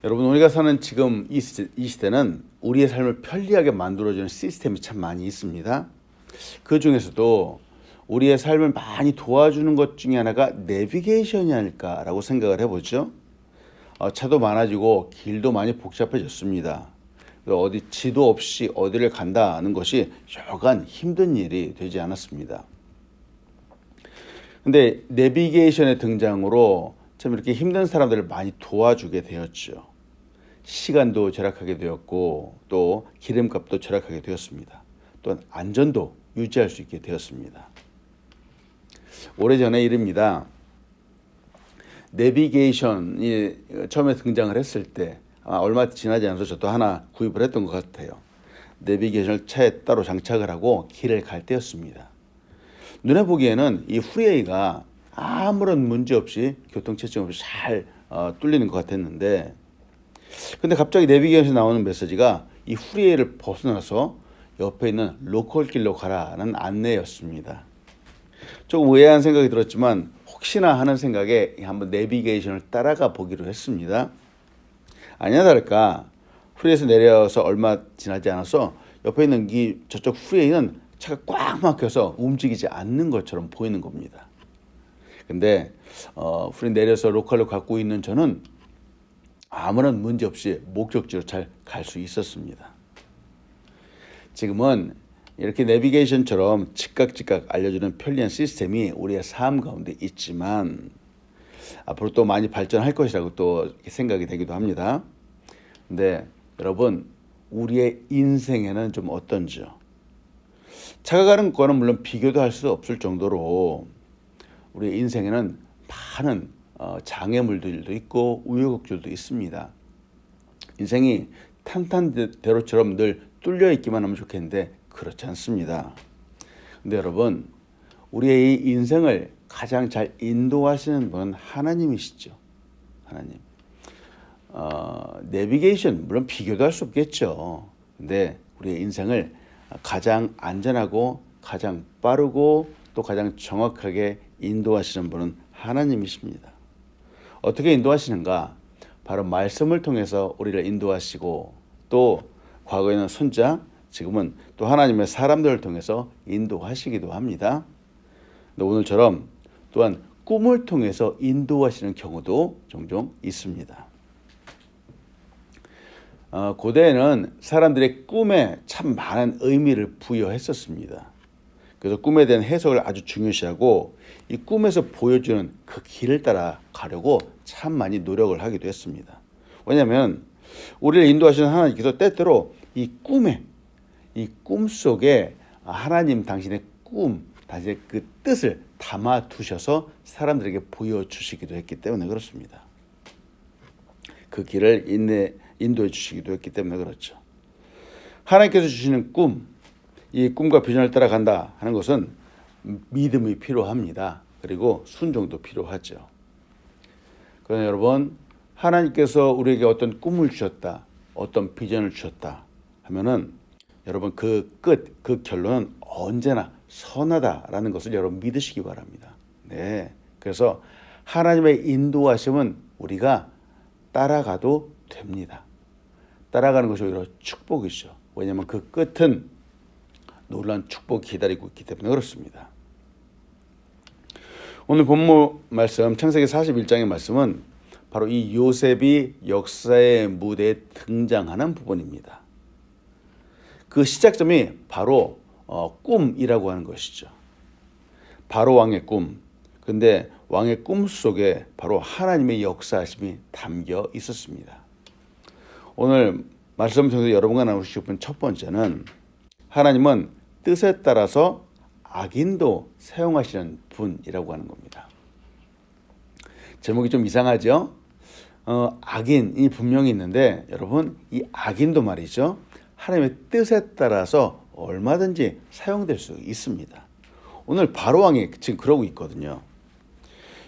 여러분, 우리가 사는 지금 이 시대는 우리의 삶을 편리하게 만들어주는 시스템이 참 많이 있습니다. 그 중에서도 우리의 삶을 많이 도와주는 것 중에 하나가 내비게이션이 아닐까라고 생각을 해보죠. 차도 많아지고 길도 많이 복잡해졌습니다. 어디 지도 없이 어디를 간다는 것이 여간 힘든 일이 되지 않았습니다. 근데 내비게이션의 등장으로 참 이렇게 힘든 사람들을 많이 도와주게 되었죠. 시간도 절약하게 되었고 또 기름값도 절약하게 되었습니다. 또한 안전도 유지할 수 있게 되었습니다. 오래전의 일입니다. 내비게이션이 처음에 등장을 했을 때 얼마 지나지 않아서 저도 하나 구입을 했던 것 같아요. 내비게이션을 차에 따로 장착을 하고 길을 갈 때였습니다. 눈에 보기에는 이 프리웨이가 아무런 문제 없이 교통체증 없이 잘 뚫리는 것 같았는데, 근데 갑자기 내비게이션에서 나오는 메시지가 이 프리웨이를 벗어나서 옆에 있는 로컬 길로 가라는 안내였습니다. 조금 의아한 생각이 들었지만 혹시나 하는 생각에 한번 내비게이션을 따라가 보기로 했습니다. 아니나 다를까 프리웨이에서 내려서 얼마 지나지 않아서 옆에 있는 저쪽 프리웨이는 차가 꽉 막혀서 움직이지 않는 것처럼 보이는 겁니다. 근데 프리웨이 내려서 로컬로 갖고 있는 저는 아무런 문제 없이 목적지로 잘 갈 수 있었습니다. 지금은 이렇게 내비게이션처럼 즉각 알려주는 편리한 시스템이 우리의 삶 가운데 있지만 앞으로 또 많이 발전할 것이라고 또 생각이 되기도 합니다. 근데 여러분, 우리의 인생에는 좀 어떤지요? 차가 가는 거는 물론 비교도 할 수 없을 정도로 우리의 인생에는 많은 장애물들도 있고 우여곡절도 있습니다. 인생이 탄탄대로처럼 늘 뚫려 있기만 하면 좋겠는데 그렇지 않습니다. 근데 여러분, 우리의 이 인생을 가장 잘 인도하시는 분은 하나님이시죠. 하나님. 내비게이션 물론 비교도 할 수 없겠죠. 근데 우리의 인생을 가장 안전하고 가장 빠르고 또 가장 정확하게 인도하시는 분은 하나님이십니다. 어떻게 인도하시는가? 바로 말씀을 통해서 우리를 인도하시고 또 과거에는 손자, 지금은 또 하나님의 사람들을 통해서 인도하시기도 합니다. 근데 오늘처럼 또한 꿈을 통해서 인도하시는 경우도 종종 있습니다. 고대에는 사람들의 꿈에 참 많은 의미를 부여했었습니다. 그래서 꿈에 대한 해석을 아주 중요시하고 이 꿈에서 보여주는 그 길을 따라 가려고 참 많이 노력을 하기도 했습니다. 왜냐하면 우리를 인도하시는 하나님께서 때때로 이 꿈 속에 하나님 당신의 당신의 그 뜻을 담아 두셔서 사람들에게 보여주시기도 했기 때문에 그렇습니다. 그 길을 인도해 주시기도 했기 때문에 그렇죠. 하나님께서 주시는 이 꿈과 비전을 따라간다 하는 것은 믿음이 필요합니다. 그리고 순종도 필요하죠. 그러나 여러분, 하나님께서 우리에게 어떤 꿈을 주셨다, 어떤 비전을 주셨다 하면은 여러분 그 결론은 언제나 선하다라는 것을 여러분 믿으시기 바랍니다. 네, 그래서 하나님의 인도하심은 우리가 따라가도 됩니다. 따라가는 것이 오히려 축복이죠. 왜냐하면 그 끝은 놀라운 축복이 기다리고 있기 때문에 그렇습니다. 오늘 본문 말씀 창세기 41장의 말씀은 바로 이 요셉이 역사의 무대에 등장하는 부분입니다. 그 시작점이 바로 꿈이라고 하는 것이죠. 바로 왕의 꿈. 근데 왕의 꿈 속에 바로 하나님의 역사하심이 담겨 있었습니다. 오늘 말씀 통해서 여러분과 나누고 싶은 첫 번째는 하나님은 뜻에 따라서 악인도 사용하시는 분이라고 하는 겁니다. 제목이 좀 이상하죠? 악인이 분명히 있는데 여러분, 이 악인도 말이죠, 하나님의 뜻에 따라서 얼마든지 사용될 수 있습니다. 오늘 바로 왕이 지금 그러고 있거든요.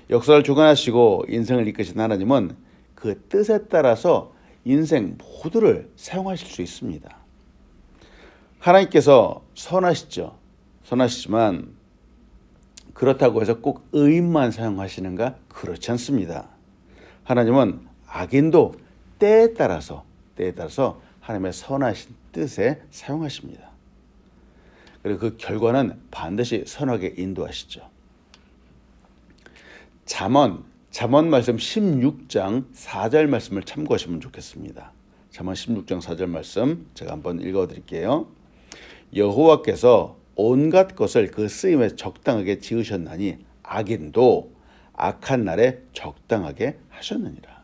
역사를 주관하시고 인생을 이끄신 하나님은 그 뜻에 따라서 인생 모두를 사용하실 수 있습니다. 하나님께서 선하시지만 그렇다고 해서 꼭 의인만 사용하시는가? 그렇지 않습니다. 하나님은 악인도 때에 따라서 하나님의 선하신 뜻에 사용하십니다. 그리고 그 결과는 반드시 선하게 인도하시죠. 잠언 말씀 16장 4절 말씀을 참고하시면 좋겠습니다. 잠언 16장 4절 말씀 제가 한번 읽어드릴게요. 여호와께서 온갖 것을 그 쓰임에 적당하게 지으셨나니 악인도 악한 날에 적당하게 하셨느니라.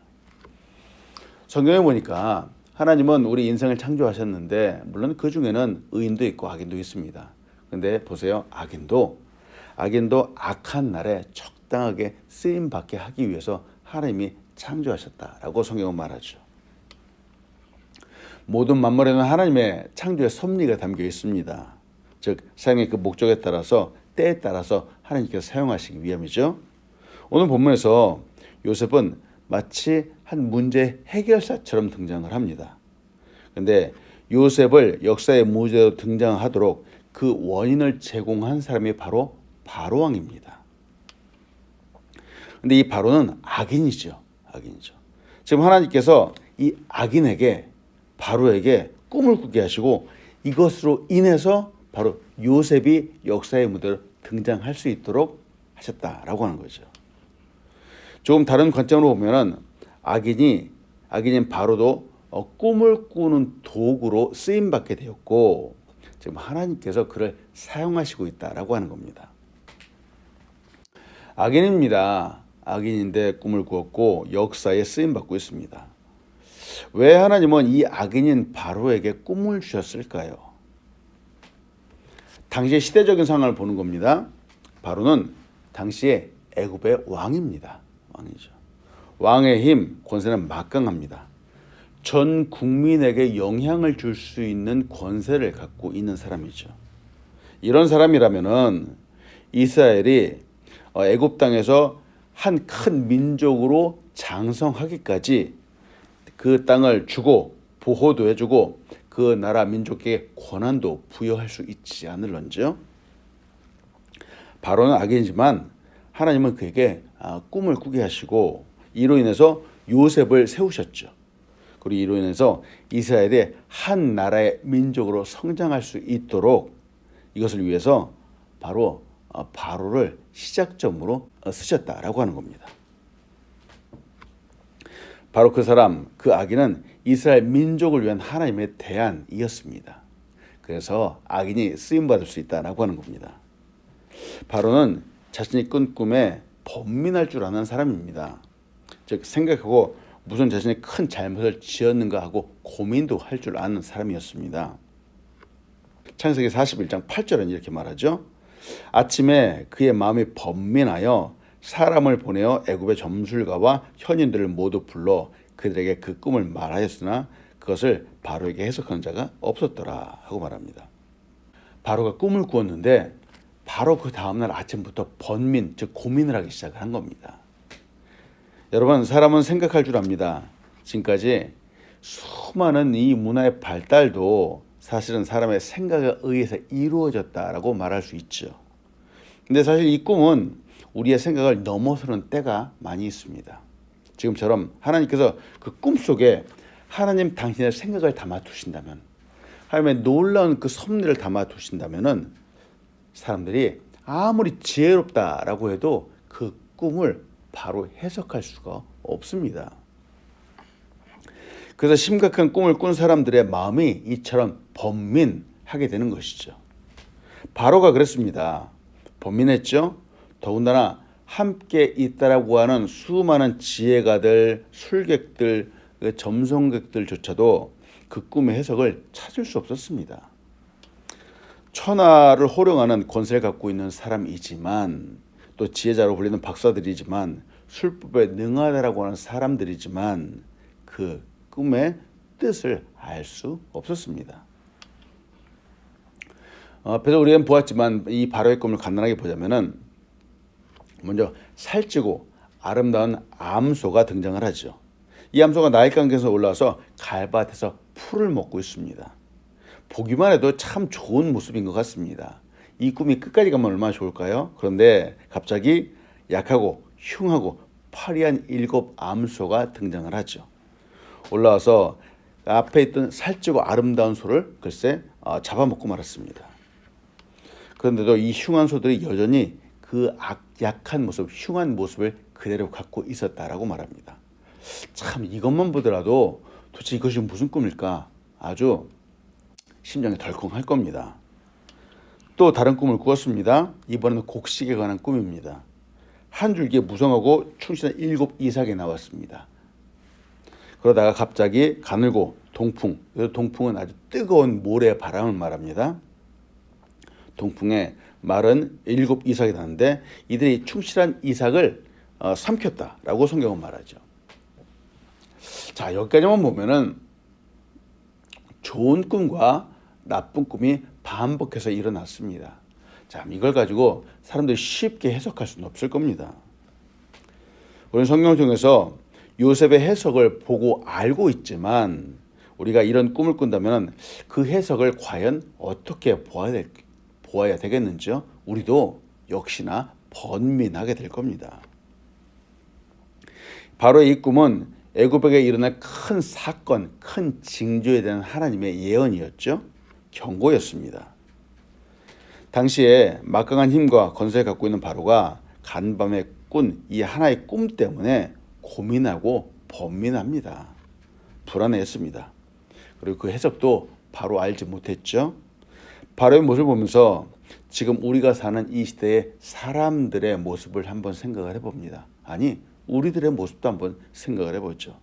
성경에 보니까 하나님은 우리 인생을 창조하셨는데 물론 그 중에는 의인도 있고 악인도 있습니다. 근데 보세요. 악인도 악한 날에 적당하게 쓰임 받게 하기 위해서 하나님이 창조하셨다라고 성경은 말하죠. 모든 만물에는 하나님의 창조의 섭리가 담겨 있습니다. 즉 사용의 그 목적에 따라서 때에 따라서 하나님께서 사용하시기 위함이죠. 오늘 본문에서 요셉은 마치 한 문제 해결사처럼 등장을 합니다. 그런데 요셉을 역사의 무죄로 등장하도록 그 원인을 제공한 사람이 바로 바로왕입니다. 근데 이 바로는 악인이죠. 지금 하나님께서 이 악인에게 바로에게 꿈을 꾸게 하시고 이것으로 인해서 바로 요셉이 역사의 무대로 등장할 수 있도록 하셨다라고 하는 거죠. 조금 다른 관점으로 보면은 악인인 바로도 꿈을 꾸는 도구로 쓰임 받게 되었고 지금 하나님께서 그를 사용하시고 있다라고 하는 겁니다. 악인입니다. 악인인데 꿈을 꾸었고 역사에 쓰임 받고 있습니다. 왜 하나님은 이 악인인 바로에게 꿈을 주셨을까요? 당시의 시대적인 상황을 보는 겁니다. 바로는 당시의 애굽의 왕입니다. 왕이죠. 왕의 힘, 권세는 막강합니다. 전 국민에게 영향을 줄 수 있는 권세를 갖고 있는 사람이죠. 이런 사람이라면은 이스라엘이 애굽 땅에서 한 큰 민족으로 장성하기까지 그 땅을 주고 보호도 해주고 그 나라 민족에게 권한도 부여할 수 있지 않을런지요. 바로는 악인이지만 하나님은 그에게 꿈을 꾸게 하시고 이로 인해서 요셉을 세우셨죠. 그리고 이로 인해서 이스라엘의 한 나라의 민족으로 성장할 수 있도록 이것을 위해서 바로를 시작점으로 쓰셨다라고 하는 겁니다. 바로 그 사람, 그 악인은 이스라엘 민족을 위한 하나님의 대안이었습니다. 그래서 악인이 쓰임받을 수 있다라고 하는 겁니다. 바로는 자신이 꾼 꿈에 번민할 줄 아는 사람입니다. 즉 생각하고 무슨 자신이 큰 잘못을 지었는가 하고 고민도 할 줄 아는 사람이었습니다. 창세기 41장 8절은 이렇게 말하죠. 아침에 그의 마음이 번민하여 사람을 보내어 애굽의 점술가와 현인들을 모두 불러 그들에게 그 꿈을 말하였으나 그것을 바로에게 해석하는 자가 없었더라 하고 말합니다. 바로가 꿈을 꾸었는데 바로 그 다음날 아침부터 번민, 즉 고민을 하기 시작을 한 겁니다. 여러분, 사람은 생각할 줄 압니다. 지금까지 수많은 이 문화의 발달도 사실은 사람의 생각에 의해서 이루어졌다라고 말할 수 있죠. 근데 사실 이 꿈은 우리의 생각을 넘어서는 때가 많이 있습니다. 지금처럼 하나님께서 그 꿈속에 하나님 당신의 생각을 담아 두신다면, 하나님의 놀라운 그 섭리를 담아 두신다면은 사람들이 아무리 지혜롭다라고 해도 그 꿈을 바로 해석할 수가 없습니다. 그래서 심각한 꿈을 꾼 사람들의 마음이 이처럼 번민하게 되는 것이죠. 바로가 그랬습니다. 번민했죠. 더군다나 함께 있다라고 하는 수많은 지혜가들, 술객들, 점성객들조차도 그 꿈의 해석을 찾을 수 없었습니다. 천하를 호령하는 권세를 갖고 있는 사람이지만 또 지혜자로 불리는 박사들이지만 술법에 능하다라고 하는 사람들이지만 그 꿈의 뜻을 알 수 없었습니다. 앞에서 우리는 보았지만 이 바로의 꿈을 간단하게 보자면은 먼저 살찌고 아름다운 암소가 등장을 하죠. 이 암소가 나일강에서 올라와서 갈밭에서 풀을 먹고 있습니다. 보기만 해도 참 좋은 모습인 것 같습니다. 이 꿈이 끝까지 가면 얼마나 좋을까요? 그런데 갑자기 약하고 흉하고 파리한 7 암소가 등장을 하죠. 올라와서 앞에 있던 살찌고 아름다운 소를 글쎄 잡아먹고 말았습니다. 그런데도 이 흉한 소들이 여전히 그 약한 모습, 흉한 모습을 그대로 갖고 있었다라고 말합니다. 참 이것만 보더라도 도대체 이것이 무슨 꿈일까? 아주 심장이 덜컹할 겁니다. 또 다른 꿈을 꾸었습니다. 이번에는 곡식에 관한 꿈입니다. 한 줄기에 무성하고 충실한 7 이삭이 나왔습니다. 그러다가 갑자기 가늘고 동풍, 동풍은 아주 뜨거운 모래 바람을 말합니다. 동풍에 마른 7 이삭이 나는데 이들이 충실한 이삭을 삼켰다라고 성경은 말하죠. 자, 여기까지만 보면은 좋은 꿈과 나쁜 꿈이 반복해서 일어났습니다. 자, 이걸 가지고 사람들이 쉽게 해석할 수는 없을 겁니다. 우리는 성경을 통해서 요셉의 해석을 보고 알고 있지만 우리가 이런 꿈을 꾼다면 그 해석을 과연 어떻게 보아야 되겠는지요? 우리도 역시나 번민하게 될 겁니다. 바로 이 꿈은 애굽에게 일어날 큰 사건, 큰 징조에 대한 하나님의 예언이었죠. 경고였습니다. 당시에 막강한 힘과 건설을 갖고 있는 바로가 간밤에 꾼 이 하나의 꿈 때문에 고민하고 번민합니다. 불안해했습니다. 그리고 그 해석도 바로 알지 못했죠. 바로의 모습을 보면서 지금 우리가 사는 이 시대의 사람들의 모습을 한번 생각을 해봅니다. 아니, 우리들의 모습도 한번 생각을 해보죠.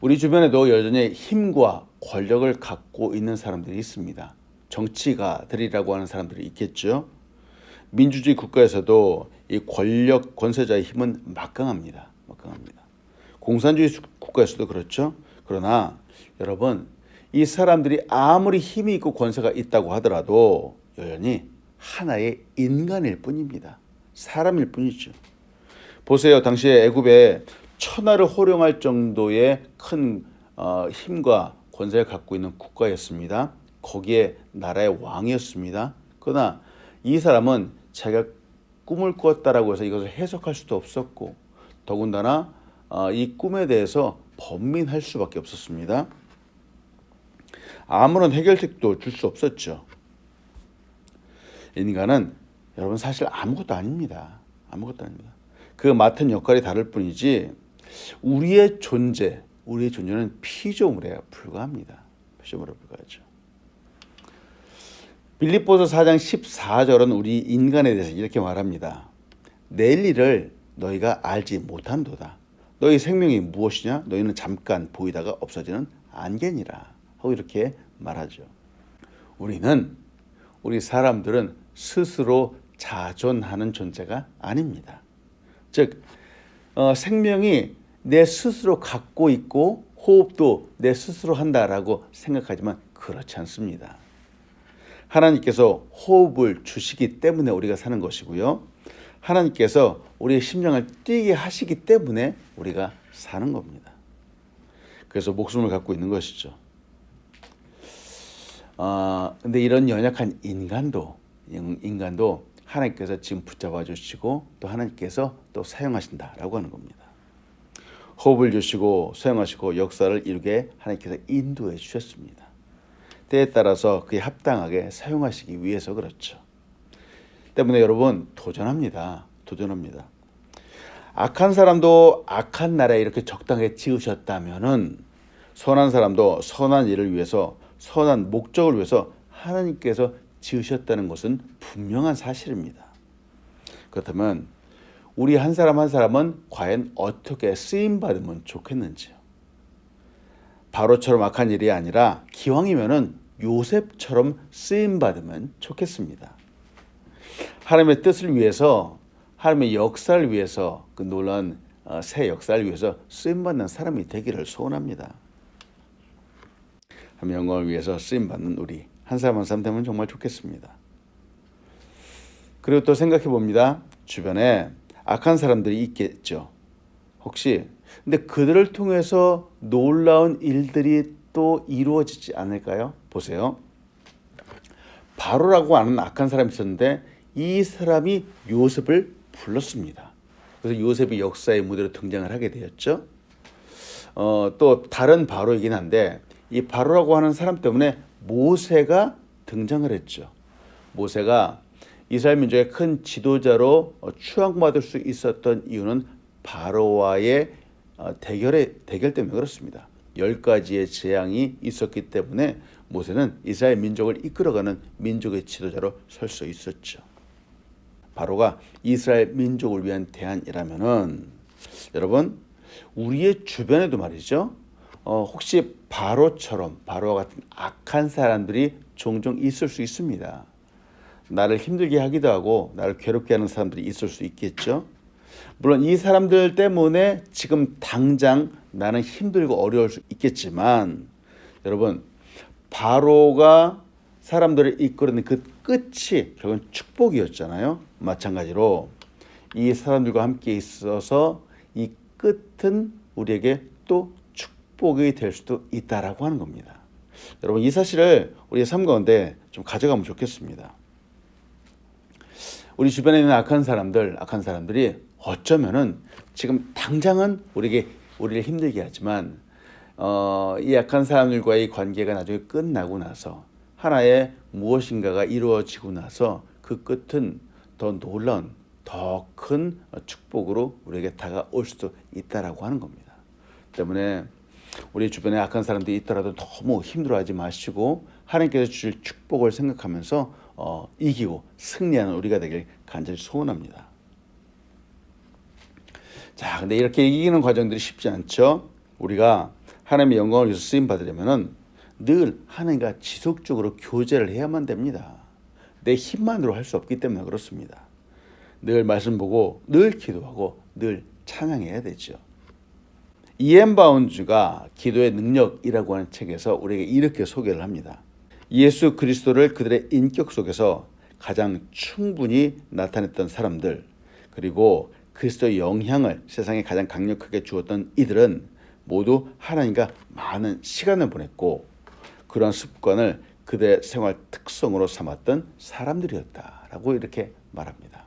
우리 주변에도 여전히 힘과 권력을 갖고 있는 사람들이 있습니다. 정치가들이라고 하는 사람들이 있겠죠. 민주주의 국가에서도 이 권력 권세자의 힘은 막강합니다. 공산주의 국가에서도 그렇죠. 그러나 여러분, 이 사람들이 아무리 힘이 있고 권세가 있다고 하더라도 여전히 하나의 인간일 뿐입니다. 사람일 뿐이죠. 보세요. 당시에 애굽에 천하를 호령할 정도의 큰 힘과 권세를 갖고 있는 국가였습니다. 거기에 나라의 왕이었습니다. 그러나 이 사람은 자기가 꿈을 꾸었다라고 해서 이것을 해석할 수도 없었고 더군다나 이 꿈에 대해서 번민할 수밖에 없었습니다. 아무런 해결책도 줄 수 없었죠. 인간은 여러분 사실 아무것도 아닙니다. 그 맡은 역할이 다를 뿐이지 우리의 존재는 피조물에 불과합니다. 피조물에 불과하죠. 빌립보서 4장 14절은 우리 인간에 대해서 이렇게 말합니다. 내일 일을 너희가 알지 못한도다. 너희 생명이 무엇이냐? 너희는 잠깐 보이다가 없어지는 안개니라 하고 이렇게 말하죠. 우리 사람들은 스스로 자존하는 존재가 아닙니다. 즉 생명이 내 스스로 갖고 있고 호흡도 내 스스로 한다라고 생각하지만 그렇지 않습니다. 하나님께서 호흡을 주시기 때문에 우리가 사는 것이고요. 하나님께서 우리의 심장을 뛰게 하시기 때문에 우리가 사는 겁니다. 그래서 목숨을 갖고 있는 것이죠. 근데 이런 연약한 인간도 하나님께서 지금 붙잡아 주시고 또 하나님께서 또 사용하신다라고 하는 겁니다. 호흡을 주시고 사용하시고 역사를 이루게 하나님께서 인도해 주셨습니다. 때에 따라서 그에 합당하게 사용하시기 위해서 그렇죠. 때문에 여러분 도전합니다. 악한 사람도 악한 나라에 이렇게 적당하게 지으셨다면은 선한 사람도 선한 일을 위해서 선한 목적을 위해서 하나님께서 지으셨다는 것은 분명한 사실입니다. 그렇다면 우리 한 사람 한 사람은 과연 어떻게 쓰임받으면 좋겠는지요. 바로처럼 악한 일이 아니라 기왕이면은 요셉처럼 쓰임받으면 좋겠습니다. 하나님의 뜻을 위해서 하나님의 역사를 위해서 그 놀라운 새 역사를 위해서 쓰임받는 사람이 되기를 소원합니다. 하나님의 영광을 위해서 쓰임받는 우리 한 사람 한 사람 되면 정말 좋겠습니다. 그리고 또 생각해 봅니다. 주변에 악한 사람들이 있겠죠. 혹시 근데 그들을 통해서 놀라운 일들이 또 이루어지지 않을까요? 보세요. 바로라고 하는 악한 사람이 있었는데 이 사람이 요셉을 불렀습니다. 그래서 요셉이 역사의 무대로 등장을 하게 되었죠. 또 다른 바로이긴 한데 이 바로라고 하는 사람 때문에 모세가 등장을 했죠. 모세가 이스라엘 민족의 큰 지도자로 추앙받을 수 있었던 이유는 바로와의 대결 때문에 그렇습니다. 10가지의 재앙이 있었기 때문에 모세는 이스라엘 민족을 이끌어가는 민족의 지도자로 설 수 있었죠. 바로가 이스라엘 민족을 위한 대안이라면은 여러분 우리의 주변에도 말이죠. 혹시 바로와 같은 악한 사람들이 종종 있을 수 있습니다. 나를 힘들게 하기도 하고 나를 괴롭게 하는 사람들이 있을 수 있겠죠. 물론 이 사람들 때문에 지금 당장 나는 힘들고 어려울 수 있겠지만 여러분 바로가 사람들을 이끌어낸 그 끝이 결국은 축복이었잖아요. 마찬가지로 이 사람들과 함께 있어서 이 끝은 우리에게 또 축복이 될 수도 있다라고 하는 겁니다. 여러분 이 사실을 우리의 삶 가운데 좀 가져가면 좋겠습니다. 우리 주변에 있는 악한 사람들이 어쩌면은 지금 당장은 우리를 힘들게 하지만 이 악한 사람들과의 관계가 나중에 끝나고 나서 하나의 무엇인가가 이루어지고 나서 그 끝은 더 놀라운 더 큰 축복으로 우리에게 다가올 수도 있다라고 하는 겁니다. 때문에 우리 주변에 악한 사람들이 있더라도 너무 힘들어하지 마시고 하나님께서 주실 축복을 생각하면서 이기고 승리하는 우리가 되길 간절히 소원합니다. 자, 근데 이렇게 이기는 과정들이 쉽지 않죠. 우리가 하나님의 영광을 위해서 쓰임 받으려면은 늘 하나님과 지속적으로 교제를 해야만 됩니다. 내 힘만으로 할 수 없기 때문에 그렇습니다. 늘 말씀 보고 늘 기도하고 늘 찬양해야 되죠. 이엠 바운즈가 기도의 능력이라고 하는 책에서 우리에게 이렇게 소개를 합니다. 예수 그리스도를 그들의 인격 속에서 가장 충분히 나타냈던 사람들, 그리고 그리스도의 영향을 세상에 가장 강력하게 주었던 이들은 모두 하나님과 많은 시간을 보냈고 그런 습관을 그들의 생활 특성으로 삼았던 사람들이었다라고 이렇게 말합니다.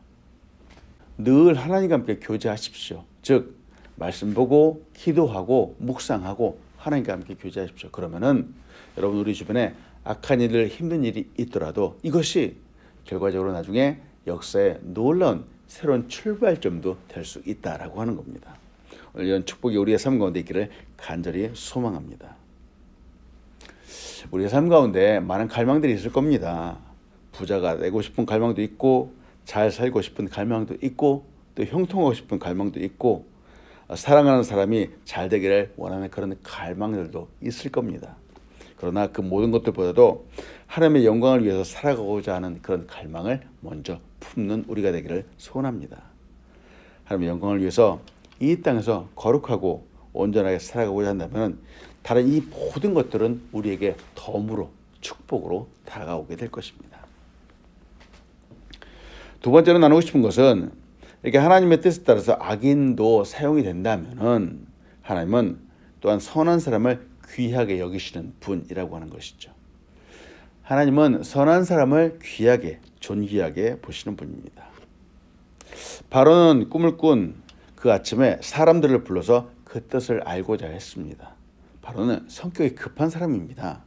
늘 하나님과 함께 교제하십시오. 즉 말씀 보고 기도하고 묵상하고 하나님과 함께 교제하십시오. 그러면은 여러분 우리 주변에 악한 일들 힘든 일이 있더라도 이것이 결과적으로 나중에 역사에 놀라운 새로운 출발점도 될 수 있다라고 하는 겁니다. 오늘 이런 축복이 우리의 삶 가운데 있기를 간절히 소망합니다. 우리의 삶 가운데 많은 갈망들이 있을 겁니다. 부자가 되고 싶은 갈망도 있고 잘 살고 싶은 갈망도 있고 또 형통하고 싶은 갈망도 있고 사랑하는 사람이 잘 되기를 원하는 그런 갈망들도 있을 겁니다. 그러나 그 모든 것들보다도 하나님의 영광을 위해서 살아가고자 하는 그런 갈망을 먼저 품는 우리가 되기를 소원합니다. 하나님의 영광을 위해서 이 땅에서 거룩하고 온전하게 살아가고자 한다면 다른 이 모든 것들은 우리에게 덤으로 축복으로 다가오게 될 것입니다. 두 번째로 나누고 싶은 것은 이렇게 하나님의 뜻에 따라서 악인도 사용이 된다면은 하나님은 또한 선한 사람을 귀하게 여기시는 분이라고 하는 것이죠. 하나님은 선한 사람을 귀하게 존귀하게 보시는 분입니다. 바로는 꿈을 꾼 그 아침에 사람들을 불러서 그 뜻을 알고자 했습니다. 바로는 성격이 급한 사람입니다.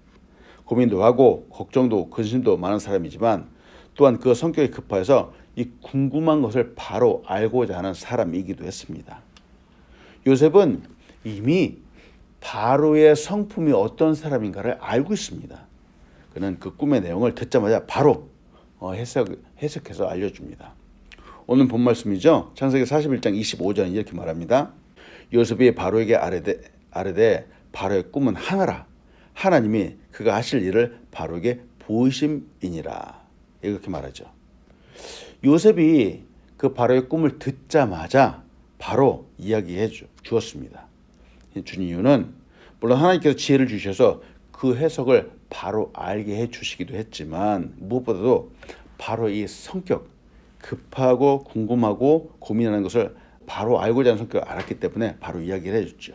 고민도 하고 걱정도 근심도 많은 사람이지만 또한 그 성격이 급해서 이 궁금한 것을 바로 알고자 하는 사람이기도 했습니다. 요셉은 이미 바로의 성품이 어떤 사람인가를 알고 있습니다. 그는 그 꿈의 내용을 듣자마자 바로 해석해서 알려줍니다. 오늘 본 말씀이죠. 창세기 41장 25절 이렇게 말합니다. 요셉이 바로에게 아뢰되 바로의 꿈은 하나라. 하나님이 그가 하실 일을 바로에게 보이심이니라. 이렇게 말하죠. 요셉이 그 바로의 꿈을 듣자마자 바로 이야기해 주었습니다. 준 이유는 물론 하나님께서 지혜를 주셔서 그 해석을 바로 알게 해 주시기도 했지만 무엇보다도 바로 이 성격, 급하고 궁금하고 고민하는 것을 바로 알고자 하는 성격을 알았기 때문에 바로 이야기를 해줬죠.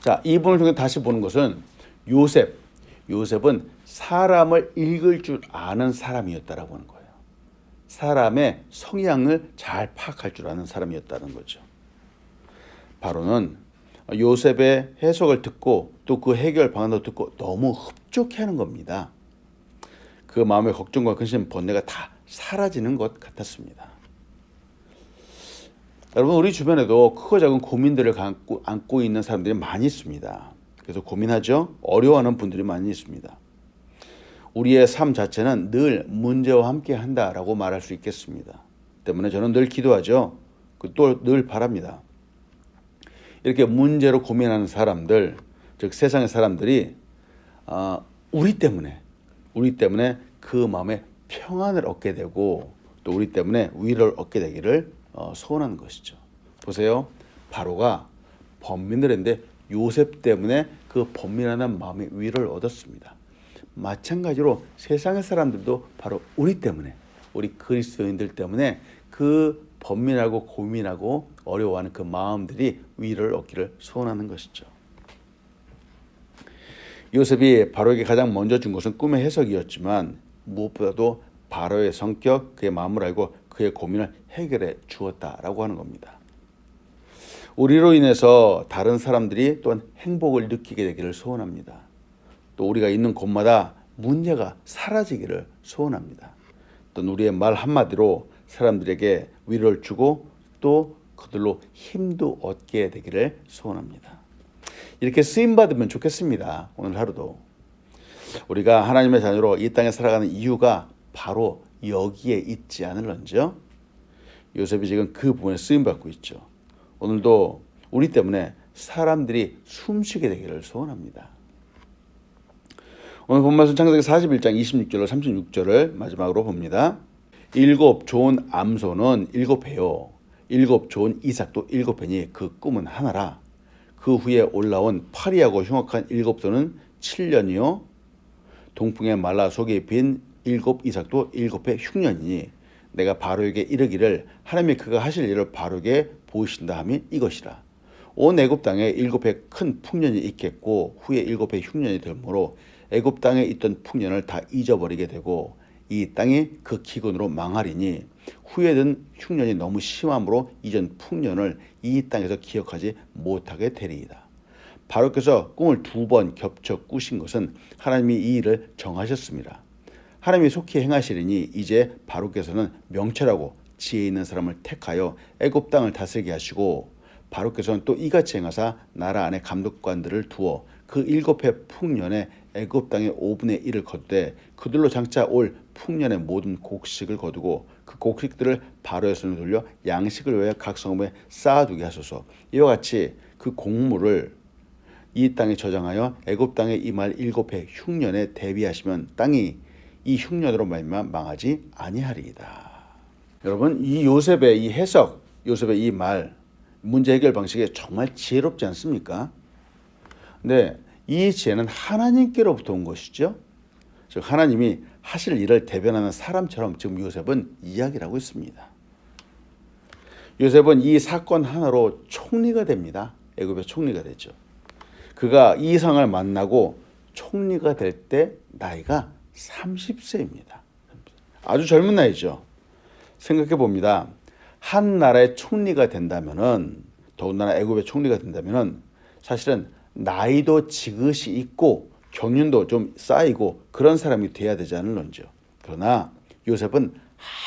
자, 이 부분을 통해 다시 보는 것은 요셉은 사람을 읽을 줄 아는 사람이었다라고 하는 거예요. 사람의 성향을 잘 파악할 줄 아는 사람이었다는 거죠. 바로는 요셉의 해석을 듣고 또 그 해결 방안도 듣고 너무 흡족해하는 겁니다. 그 마음의 걱정과 근심, 번뇌가 다 사라지는 것 같았습니다. 여러분, 우리 주변에도 크고 작은 고민들을 안고 있는 사람들이 많이 있습니다. 그래서 고민하죠. 어려워하는 분들이 많이 있습니다. 우리의 삶 자체는 늘 문제와 함께 한다라고 말할 수 있겠습니다. 때문에 저는 늘 기도하죠. 또 늘 바랍니다. 이렇게 문제로 고민하는 사람들, 즉 세상의 사람들이 우리 때문에 그 마음에 평안을 얻게 되고 또 우리 때문에 위로를 얻게 되기를 소원하는 것이죠. 보세요. 바로가 번민을 했는데 요셉 때문에 그 번민하는 마음의 위로를 얻었습니다. 마찬가지로 세상의 사람들도 바로 우리 때문에, 우리 그리스도인들 때문에 그 번민하고 고민하고 어려워하는 그 마음들이 위로를 얻기를 소원하는 것이죠. 요셉이 바로에게 가장 먼저 준 것은 꿈의 해석이었지만 무엇보다도 바로의 성격, 그의 마음을 알고 그의 고민을 해결해 주었다라고 하는 겁니다. 우리로 인해서 다른 사람들이 또한 행복을 느끼게 되기를 소원합니다. 또 우리가 있는 곳마다 문제가 사라지기를 소원합니다. 또 우리의 말 한마디로 사람들에게 위로를 주고 또 그들로 힘도 얻게 되기를 소원합니다. 이렇게 쓰임받으면 좋겠습니다. 오늘 하루도 우리가 하나님의 자녀로 이 땅에 살아가는 이유가 바로 여기에 있지 않을런지요. 요셉이 지금 그 부분에 쓰임받고 있죠. 오늘도 우리 때문에 사람들이 숨쉬게 되기를 소원합니다. 오늘 본말씀 창세기 41장 26절로 36절을 마지막으로 봅니다. 7 좋은 암소는 7회요 7 좋은 이삭도 7회니 그 꿈은 하나라. 그 후에 올라온 파리하고 흉악한 7소는 7년이요 동풍에 말라 속이 빈 7 이삭도 7회 흉년이니 내가 바로에게 이르기를 하나님이 그가 하실 일을 바로에게 보이신다 함이 이것이라. 온 애굽 땅에 7회 큰 풍년이 있겠고 후에 7회 흉년이 되므로 애굽 땅에 있던 풍년을 다 잊어버리게 되고 이 땅이 그 기근으로 망하리니 후에 든 흉년이 너무 심함으로 이전 풍년을 이 땅에서 기억하지 못하게 되리이다. 바로께서 꿈을 2번 겹쳐 꾸신 것은 하나님이 이 일을 정하셨습니다. 하나님이 속히 행하시리니 이제 바로께서는 명철하고 지혜 있는 사람을 택하여 애굽 땅을 다스리게 하시고 바로께서는 또 이같이 행하사 나라 안에 감독관들을 두어 그 7회 풍년에 애굽 땅의 5분의 1을 거두되 그들로 장차 올 풍년의 모든 곡식을 거두고 그 곡식들을 바로의 손에 돌려 양식을 위하여 각 성읍에 쌓아두게 하소서. 이와 같이 그 곡물을 이 땅에 저장하여 애굽 땅에 임할 7회 흉년에 대비하시면 땅이 이 흉년으로 말미암아 망하지 아니하리이다. 여러분, 이 요셉의 이 해석, 요셉의 이 말, 문제 해결 방식이 정말 지혜롭지 않습니까? 근데 이 지혜는 하나님께로부터 온 것이죠. 즉 하나님이 하실 일을 대변하는 사람처럼 지금 요셉은 이야기를 하고 있습니다. 요셉은 이 사건 하나로 총리가 됩니다. 애굽의 총리가 되죠. 그가 이 상을 만나고 총리가 될 때 나이가 30세입니다. 아주 젊은 나이죠. 생각해 봅니다. 한 나라의 총리가 된다면은, 더군다나 애굽의 총리가 된다면은 사실은 나이도 지긋이 있고 경륜도 좀 쌓이고 그런 사람이 돼야 되지 않을런지요. 그러나 요셉은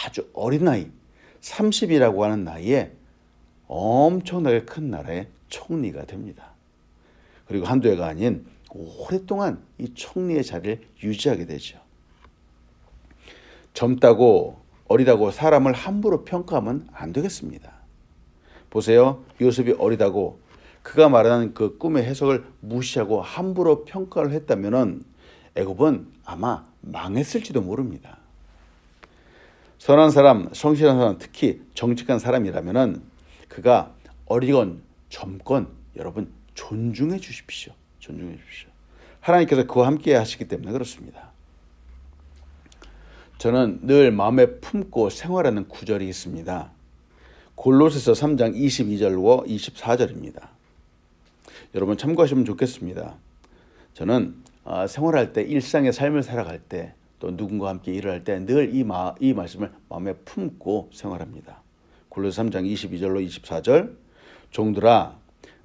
아주 어린 나이, 30이라고 하는 나이에 엄청나게 큰 나라의 총리가 됩니다. 그리고 한두 해가 아닌 오랫동안 이 총리의 자리를 유지하게 되죠. 젊다고 어리다고 사람을 함부로 평가하면 안 되겠습니다. 보세요. 요셉이 어리다고 그가 말하는 그 꿈의 해석을 무시하고 함부로 평가를 했다면 애굽은 아마 망했을지도 모릅니다. 선한 사람, 성실한 사람, 특히 정직한 사람이라면 그가 어리건 젊건 여러분 존중해 주십시오. 존중해 주십시오. 하나님께서 그와 함께 하시기 때문에 그렇습니다. 저는 늘 마음에 품고 생활하는 구절이 있습니다. 골로새서 3장 22절과 24절입니다. 여러분 참고하시면 좋겠습니다. 저는 생활할 때, 일상의 삶을 살아갈 때, 또 누군가와 함께 일을 할 때 늘 이 말씀을 마음에 품고 생활합니다. 골로새 3장 22절로 24절 종들아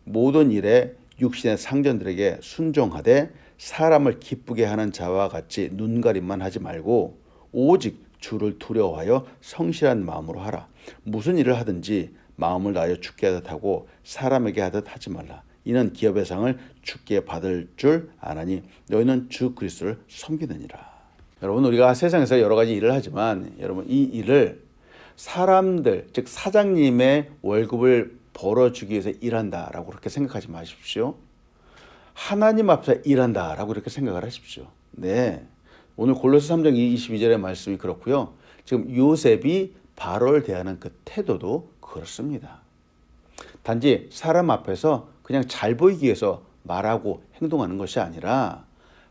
모든 일에 육신의 상전들에게 순종하되 사람을 기쁘게 하는 자와 같이 눈가림만 하지 말고 오직 주를 두려워하여 성실한 마음으로 하라. 무슨 일을 하든지 마음을 다하여 주께 하듯 하고 사람에게 하듯 하지 말라. 이는 기업의 상을 주께 받을 줄 아나니 너희는 주 그리스도를 섬기느니라. 여러분, 우리가 세상에서 여러 가지 일을 하지만 여러분, 이 일을 사람들, 즉 사장님의 월급을 벌어주기 위해서 일한다라고 그렇게 생각하지 마십시오. 하나님 앞에서 일한다라고 이렇게 생각을 하십시오. 네, 오늘 골로새 3장 22절의 말씀이 그렇고요. 지금 요셉이 바로를 대하는 그 태도도 그렇습니다. 단지 사람 앞에서 그냥 잘 보이기 위해서 말하고 행동하는 것이 아니라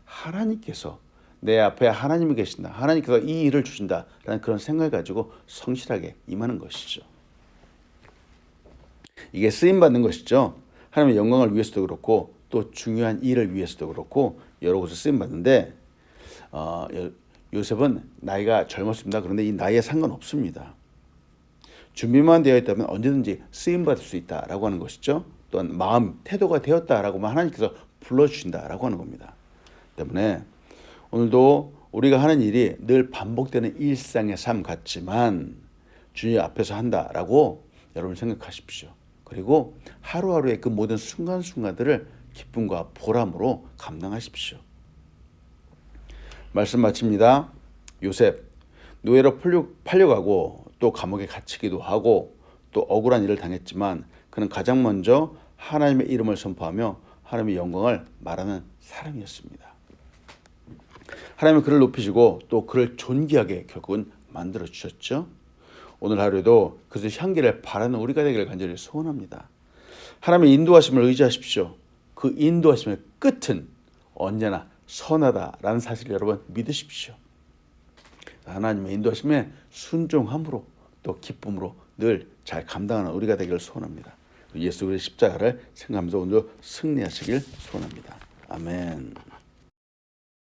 하나님께서 내 앞에 하나님이 계신다, 하나님께서 이 일을 주신다라는 그런 생각을 가지고 성실하게 임하는 것이죠. 이게 쓰임받는 것이죠. 하나님의 영광을 위해서도 그렇고 또 중요한 일을 위해서도 그렇고 여러 곳에 쓰임받는데 요셉은 나이가 젊었습니다. 그런데 이 나이에 상관없습니다. 준비만 되어 있다면 언제든지 쓰임받을 수 있다라고 하는 것이죠. 또한 마음, 태도가 되었다라고 하면 하나님께서 불러주신다라고 하는 겁니다. 때문에 오늘도 우리가 하는 일이 늘 반복되는 일상의 삶 같지만 주님 앞에서 한다라고 여러분 생각하십시오. 그리고 하루하루의 그 모든 순간순간들을 기쁨과 보람으로 감당하십시오. 말씀 마칩니다. 요셉, 노예로 팔려가고 또 감옥에 갇히기도 하고 또 억울한 일을 당했지만 그는 가장 먼저 하나님의 이름을 선포하며 하나님의 영광을 말하는 사람이었습니다. 하나님은 그를 높이시고 또 그를 존귀하게 결국은 만들어 주셨죠. 오늘 하루에도 그의 향기를 바라는 우리가 되기를 간절히 소원합니다. 하나님의 인도하심을 의지하십시오. 그 인도하심의 끝은 언제나 선하다라는 사실을 여러분 믿으십시오. 하나님의 인도하심에 순종함으로 또 기쁨으로 늘 잘 감당하는 우리가 되기를 소원합니다. 예수 그리스도의 십자가를 생각하면서 오늘도 승리하시길 소원합니다. 아멘.